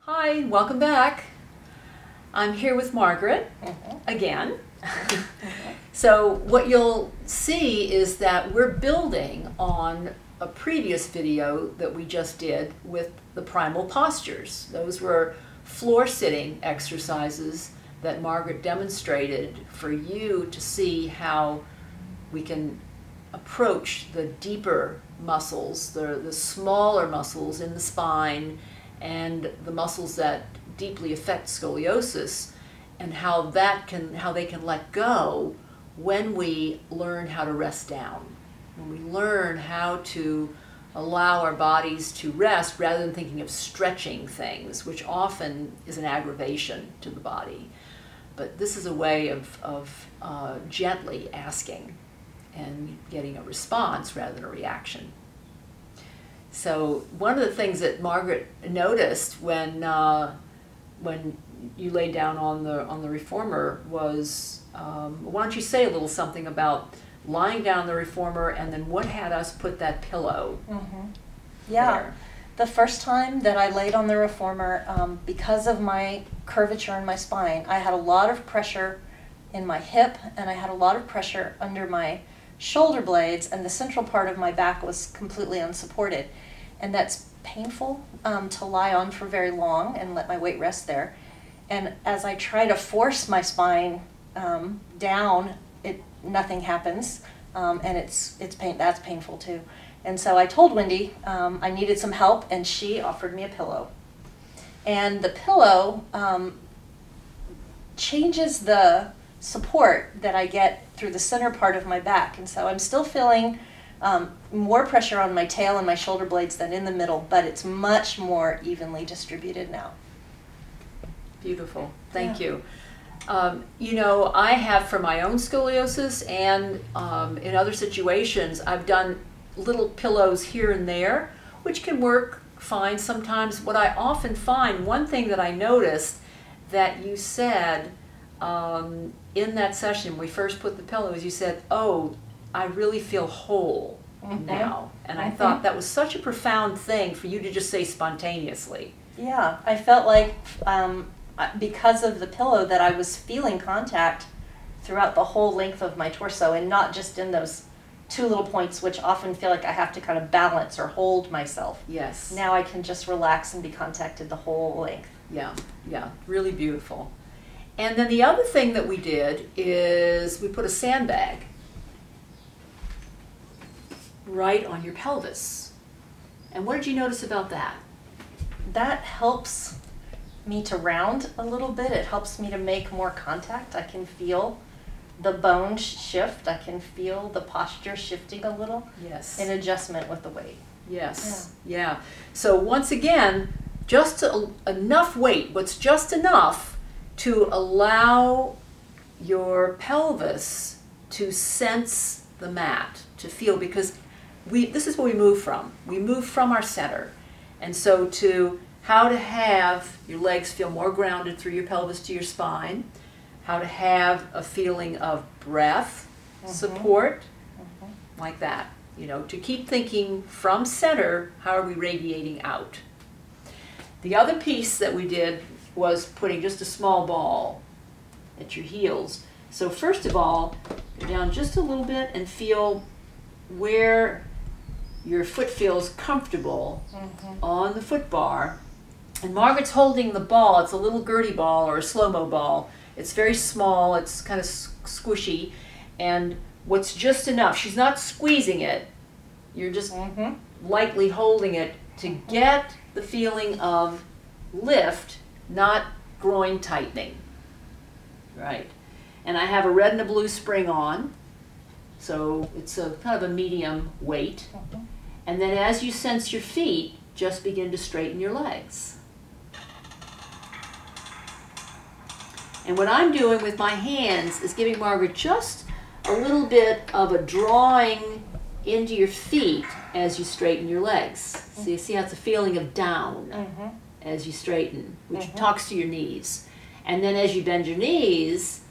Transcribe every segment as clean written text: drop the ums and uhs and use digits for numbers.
Hi, welcome back. I'm here with Margaret again. So what you'll see is that we're building on a previous video that we just did with the Primal Postures. Those were floor sitting exercises that Margaret demonstrated for you to see how we can approach the deeper muscles, the smaller muscles in the spine, and the muscles that deeply affect scoliosis, and how they can let go when we learn how to rest down. When we learn how to allow our bodies to rest rather than thinking of stretching things, which often is an aggravation to the body. But this is a way of gently asking and getting a response rather than a reaction. So one of the things that Margaret noticed when you laid down on the reformer was, why don't you say a little something about lying down on the reformer, and then what had us put that pillow there? The first time that I laid on the reformer, because of my curvature in my spine, I had a lot of pressure in my hip, and I had a lot of pressure under my shoulder blades, and the central part of my back was completely unsupported. And that's painful to lie on for very long and let my weight rest there. And as I try to force my spine down, nothing happens, and that's painful too. And so I told Wendy I needed some help, and she offered me a pillow. And the pillow changes the support that I get through the center part of my back. And so I'm still feeling more pressure on my tail and my shoulder blades than in the middle, but it's much more evenly distributed now. Beautiful. Thank you. You know, I have, for my own scoliosis and in other situations, I've done little pillows here and there, which can work fine sometimes. What I often find, one thing that I noticed that you said in that session, when we first put the pillow, is you said, "Oh, I really feel whole now." And I thought that was such a profound thing for you to just say spontaneously. Yeah, I felt like because of the pillow that I was feeling contact throughout the whole length of my torso, and not just in those two little points, which often feel like I have to kind of balance or hold myself. Yes. Now I can just relax and be contacted the whole length. Yeah, yeah, really beautiful. And then the other thing that we did is we put a sandbag right on your pelvis. And what did you notice about that? That helps me to round a little bit. It helps me to make more contact. I can feel the bone shift. I can feel the posture shifting a little. Yes. In adjustment with the weight. Yes. Yeah. So once again, just enough weight, what's just enough to allow your pelvis to sense the mat, to feel, because this is where we move from. We move from our center. And so how to have your legs feel more grounded through your pelvis to your spine, how to have a feeling of breath, support, like that. You know, to keep thinking from center, how are we radiating out? The other piece that we did was putting just a small ball at your heels. So first of all, go down just a little bit and feel where your foot feels comfortable on the foot bar. And Margaret's holding the ball. It's a little Gertie ball or a slow-mo ball. It's very small. It's kind of squishy. And what's just enough, she's not squeezing it. You're just lightly holding it to get the feeling of lift, not groin tightening. Right. And I have a red and a blue spring on. So it's a kind of a medium weight. And then as you sense your feet, just begin to straighten your legs. And what I'm doing with my hands is giving Margaret just a little bit of a drawing into your feet as you straighten your legs. So you see how it's a feeling of down as you straighten, which talks to your knees. And then as you bend your knees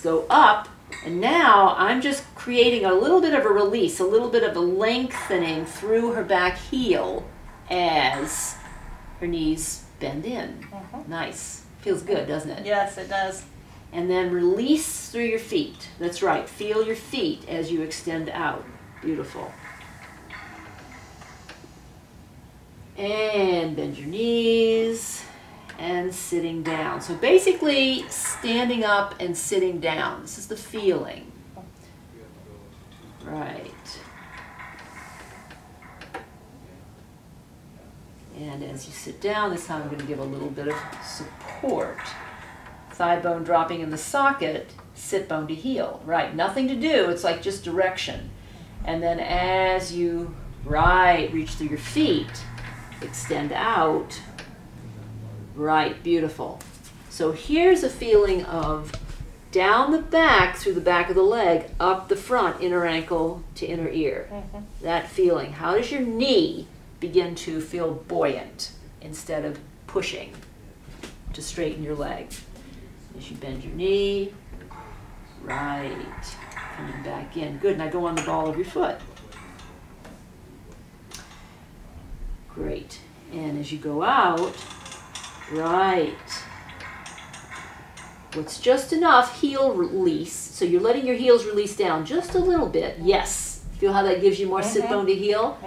go up, and now I'm just creating a little bit of a release, a little bit of a lengthening through her back heel as her knees bend in. Nice. Feels good, doesn't it? Yes, it does. And then release through your feet. That's right. Feel your feet as you extend out. Beautiful. And bend your knees and sitting down. So basically standing up and sitting down. This is the feeling. Right. And as you sit down, this time I'm going to give a little bit of support. Thigh bone dropping in the socket, sit bone to heel. Right, nothing to do, it's like just direction. And then as you, right, reach through your feet, extend out. Right, beautiful. So here's a feeling of down the back through the back of the leg, up the front, inner ankle to inner ear. That feeling. How does your knee begin to feel buoyant instead of pushing to straighten your leg? As you bend your knee, right, coming back in. Good, now go on the ball of your foot. Great, and as you go out, right, what's just enough heel release, so you're letting your heels release down just a little bit. Yes, feel how that gives you more sit bone to heel?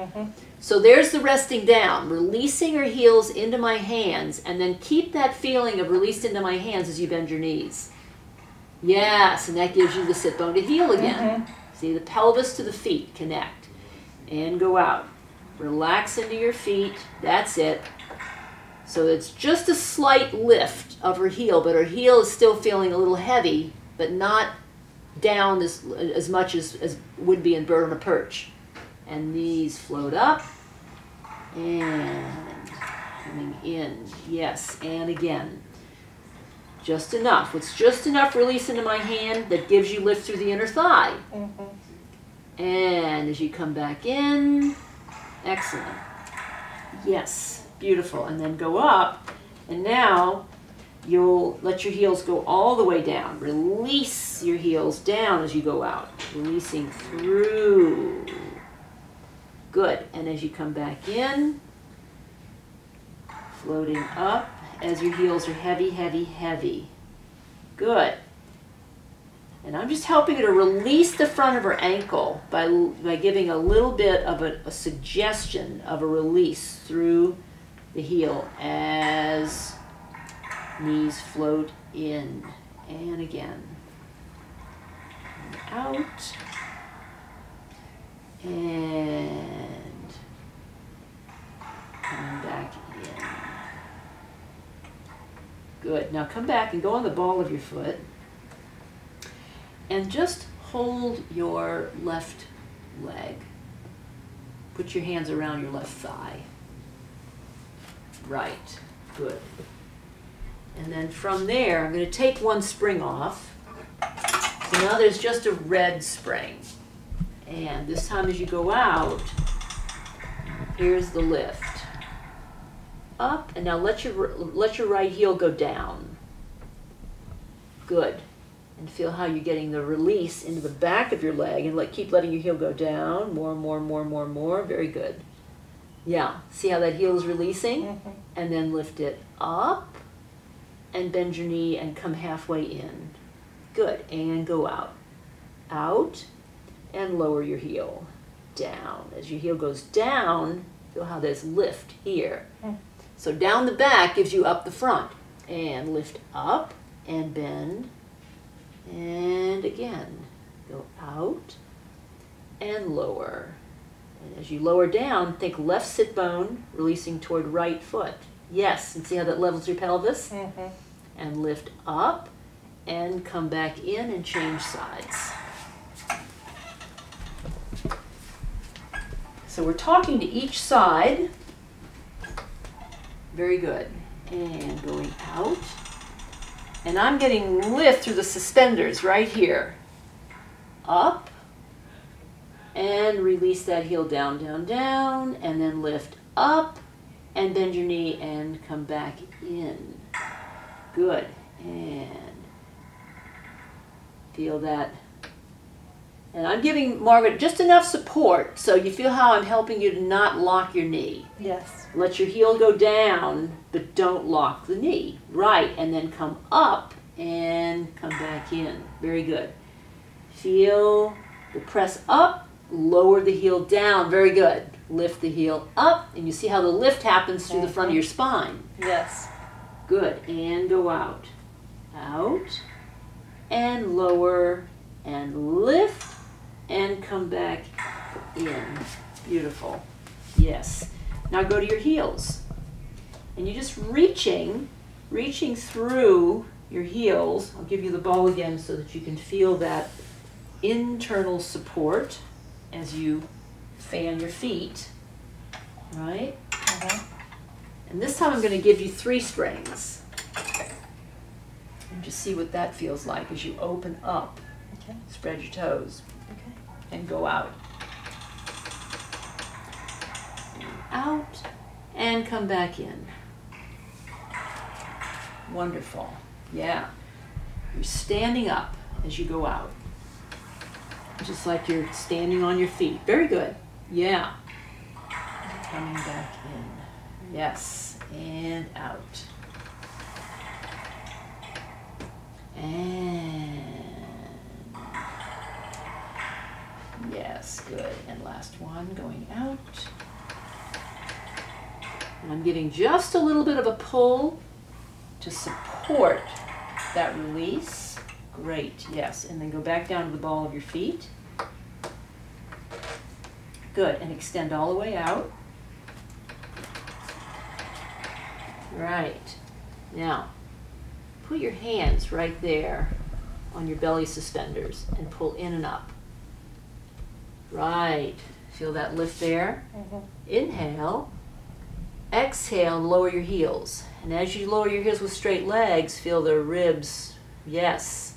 So there's the resting down, releasing your heels into my hands, and then keep that feeling of released into my hands as you bend your knees. Yes, and that gives you the sit bone to heel again. See, the pelvis to the feet connect. And go out. Relax into your feet. That's it. So it's just a slight lift of her heel, but her heel is still feeling a little heavy, but not down as much as would be in bird on a perch. And knees float up and coming in. Yes, and again. Just enough. It's just enough release into my hand that gives you lift through the inner thigh. And as you come back in, excellent. Yes, beautiful. And then go up, and now you'll let your heels go all the way down. Release your heels down as you go out. Releasing through. Good. And as you come back in, floating up as your heels are heavy, heavy, heavy. Good. And I'm just helping her to release the front of her ankle by giving a little bit of a suggestion of a release through the heel as knees float in and again. And out. And coming back in. Good. Now come back and go on the ball of your foot and just hold your left leg. Put your hands around your left thigh. Right. Good. And then from there, I'm going to take one spring off. So now there's just a red spring. And this time as you go out, here's the lift. Up, and now let your right heel go down. Good. And feel how you're getting the release into the back of your leg, and keep letting your heel go down. More, more, more, more, more. Very good. Yeah. See how that heel is releasing? And then lift it up, and bend your knee, and come halfway in. Good. And go out. Out, and lower your heel. Down. As your heel goes down, feel how there's lift here. So down the back gives you up the front. And lift up and bend. And again, go out and lower. And as you lower down, think left sit bone, releasing toward right foot. Yes, and see how that levels your pelvis? And lift up and come back in and change sides. So we're talking to each side. Very good. And going out. And I'm getting lift through the suspenders right here. Up. And release that heel down, down, down. And then lift up. And bend your knee and come back in. Good. And feel that And I'm giving Margaret just enough support so you feel how I'm helping you to not lock your knee. Yes. Let your heel go down, but don't lock the knee. Right, and then come up and come back in. Very good. Feel the press up, lower the heel down. Very good. Lift the heel up, and you see how the lift happens through the front of your spine. Yes. Good, and go out. Out, and lower, and lift, and come back in. Beautiful. Yes. Now go to your heels. And you're just reaching through your heels. I'll give you the ball again so that you can feel that internal support as you fan your feet, right? And this time I'm going to give you 3 strings. And just see what that feels like as you open up. Okay. Spread your toes. Okay. And go out. Out. And come back in. Wonderful. Yeah. You're standing up as you go out. Just like you're standing on your feet. Very good. Yeah. Coming back in. Yes. And out. And yes, good. And last one, going out. And I'm giving just a little bit of a pull to support that release. Great, yes. And then go back down to the ball of your feet. Good, and extend all the way out. Right. Now, put your hands right there on your belly suspenders and pull in and up. Right. Feel that lift there? Inhale. Exhale, lower your heels. And as you lower your heels with straight legs, feel the ribs. Yes.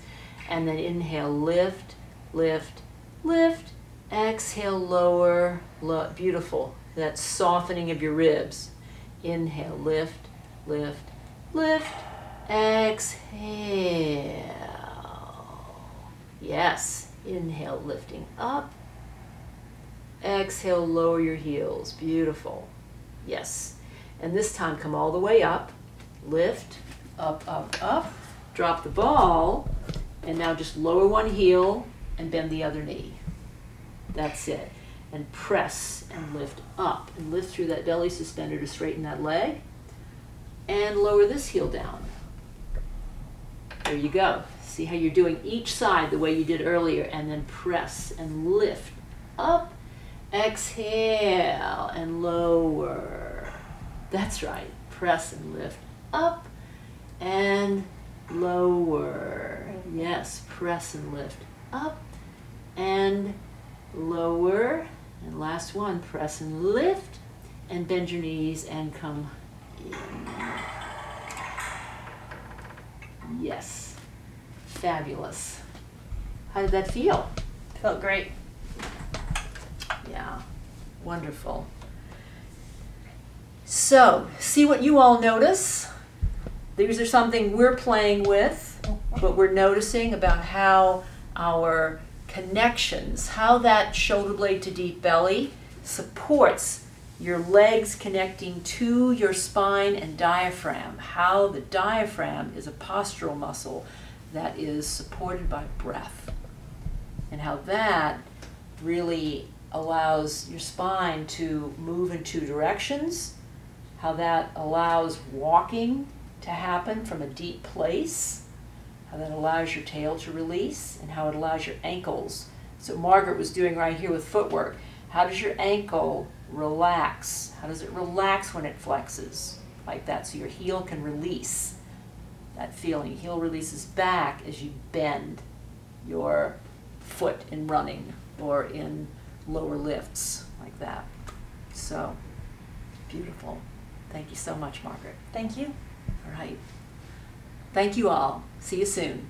And then inhale, lift, lift, lift. Exhale, lower. Beautiful. That softening of your ribs. Inhale, lift, lift, lift. Exhale. Yes. Inhale, lifting up. Exhale, lower your heels. Beautiful. Yes. And this time come all the way up. Lift, up, up, up. Drop the ball. And now just lower one heel and bend the other knee. That's it. And press and lift up. And lift through that belly suspender to straighten that leg. And lower this heel down. There you go. See how you're doing each side the way you did earlier. And then press and lift up. Exhale and lower. That's right. Press and lift up and lower. Yes, press and lift up and lower. And last one, press and lift and bend your knees and come in. Yes. Fabulous. How did that feel? Felt great. Yeah, wonderful. So, see what you all notice. These are something we're playing with, but we're noticing about how our connections, how that shoulder blade to deep belly supports your legs connecting to your spine and diaphragm, how the diaphragm is a postural muscle that is supported by breath, and how that really allows your spine to move in 2 directions, how that allows walking to happen from a deep place, how that allows your tail to release, and how it allows your ankles. So Margaret was doing right here with footwork. How does your ankle relax? How does it relax when it flexes? Like that, so your heel can release. That feeling, heel releases back as you bend your foot in running or in lower lifts, like that. So, beautiful. Thank you so much, Margaret. Thank you. All right. Thank you all. See you soon.